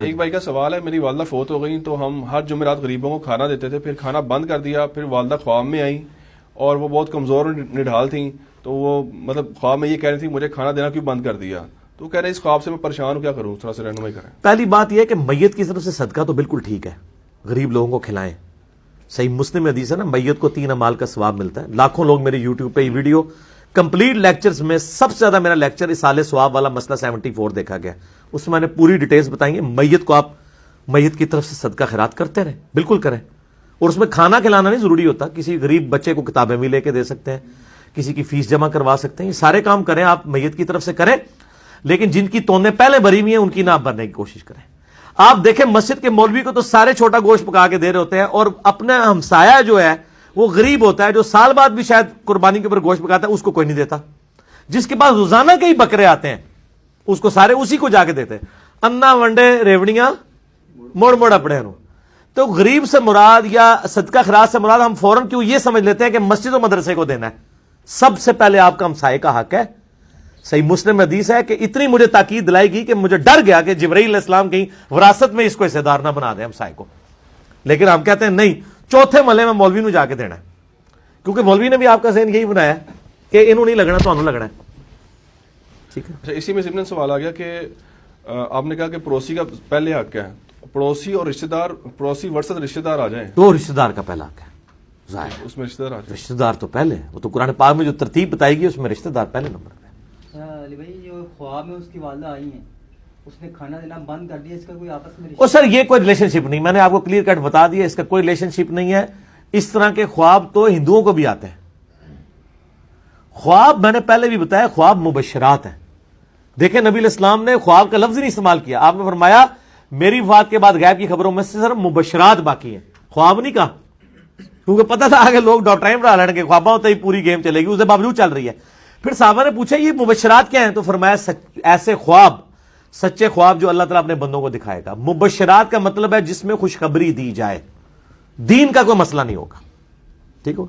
ایک بھائی کا سوال ہے، میری والدہ فوت ہو گئی تو ہم ہر جمعرات غریبوں کو کھانا دیتے تھے، پھر کھانا بند کر دیا، پھر والدہ خواب میں آئیں اور وہ بہت کمزور اور نڈھال تھیں، تو وہ مطلب خواب میں یہ کہہ رہی تھی مجھے کھانا دینا کیوں بند کر دیا، تو وہ کہہ رہے اس خواب سے میں پریشان ہوں، کیا کروں، تھوڑا سا رہنمائی کریں۔ پہلی بات یہ ہے کہ میت کی طرف سے صدقہ تو بالکل ٹھیک ہے، غریب لوگوں کو کھلائیں، صحیح مسلم میں حدیث ہے نا، میت کو 3 اعمال کا ثواب ملتا ہے۔ لاکھوں لوگ میرے یوٹیوب پہ یہ ویڈیو کمپلیٹ لیکچرز میں سب سے زیادہ میرا لیکچر اصالہ ثواب والا مسئلہ 74 دیکھا گیا، اس میں نے پوری ڈیٹیلز بتائی ہیں۔ میت کو آپ میت کی طرف سے صدقہ خیرات کرتے رہیں، بالکل کریں، اور اس میں کھانا کھلانا نہیں ضروری ہوتا، کسی غریب بچے کو کتابیں بھی لے کے دے سکتے ہیں، کسی کی فیس جمع کروا سکتے ہیں، یہ سارے کام کریں آپ میت کی طرف سے کریں، لیکن جن کی توندیں پہلے بھری ہوئی ہیں ان کی نہ بھرنے کی کوشش کریں۔ آپ دیکھیں مسجد کے مولوی کو تو سارے چھوٹا گوشت پکا کے دے رہے ہوتے ہیں، اور اپنا ہمسایہ جو ہے وہ غریب ہوتا ہے، جو سال بعد بھی شاید قربانی کے اوپر گوشت پکاتا ہے، اس کو کوئی نہیں دیتا۔ جس کے پاس روزانہ کے ہی بکرے آتے ہیں اس کو سارے اسی کو جا کے دیتے ہیں، انا ونڈے ریوڑیاں موڑ موڑ اپڑے ہوں۔ تو غریب سے مراد یا صدقہ خیرات سے مراد ہم فوراً کیوں یہ سمجھ لیتے ہیں کہ مسجد و مدرسے کو دینا ہے؟ سب سے پہلے آپ کا ہمسائے کا حق ہے۔ صحیح مسلم حدیث ہے کہ اتنی مجھے تاکید دلائی گئی کہ مجھے ڈر گیا کہ جبرائیل علیہ السلام کہیں وراثت میں اس کو حصے دار نہ بنا دیں ہمسائے کو، لیکن ہم کہتے ہیں نہیں، چوتھے محلے میں مولوی نو جا کے دینا ہے، کیونکہ مولوی نے بھی آپ کا ذہن یہی بنایا ہے کہ انہوں نہیں لگنا تو انہوں لگنا ہے۔ ٹھیک ہے، اچھا، اسی میں ضمن سوال آ گیا کہ آپ نے کہا کہ پڑوسی کا پہلے حق ہے، پڑوسی اور رشتہ دار، پڑوسی ورسد رشتہ دار آ جائیں تو رشتہ دار کا پہلا حق ہے، ظاہر اس میں رشتہ دار آ جائیں، رشتہ دار تو پہلے، وہ تو قرآن پاک میں جو ترتیب بتائی گئی اس میں رشتہ دار پہلے نمبر پہ۔ علی بھائی جو خواب میں اس کی والدہ آئی ہیں، اس نے کھانا دینا بند کر دیا، اس کا کوئی آپس میں اور سر یہ کوئی ریلیشن شپ نہیں، میں نے آپ کو کلیئر کٹ بتا دیا، اس کا کوئی ریلیشن شپ نہیں ہے۔ اس طرح کے خواب تو ہندوؤں کو بھی آتے ہیں۔ خواب میں نے پہلے بھی بتایا، خواب مبشرات ہیں۔ دیکھیں نبی علیہ السلام نے خواب کا لفظ نہیں استعمال کیا، آپ نے فرمایا میری وفات کے بعد غیب کی خبروں میں سے صرف مبشرات باقی ہیں، خواب نہیں کہا، کیونکہ پتہ تھا کہ لوگ ڈاکٹرائن پڑھا لیں گے، خوابہ ہوتا ہی پوری گیم چلے گی، اس کے باوجود چل رہی ہے۔ پھر صحابہ نے پوچھا یہ مبشرات کیا ہیں، تو فرمایا ایسے خواب، سچے خواب جو اللہ تعالیٰ اپنے بندوں کو دکھائے گا۔ مبشرات کا مطلب ہے جس میں خوشخبری دی جائے، دین کا کوئی مسئلہ نہیں ہوگا۔ ٹھیک ہو؟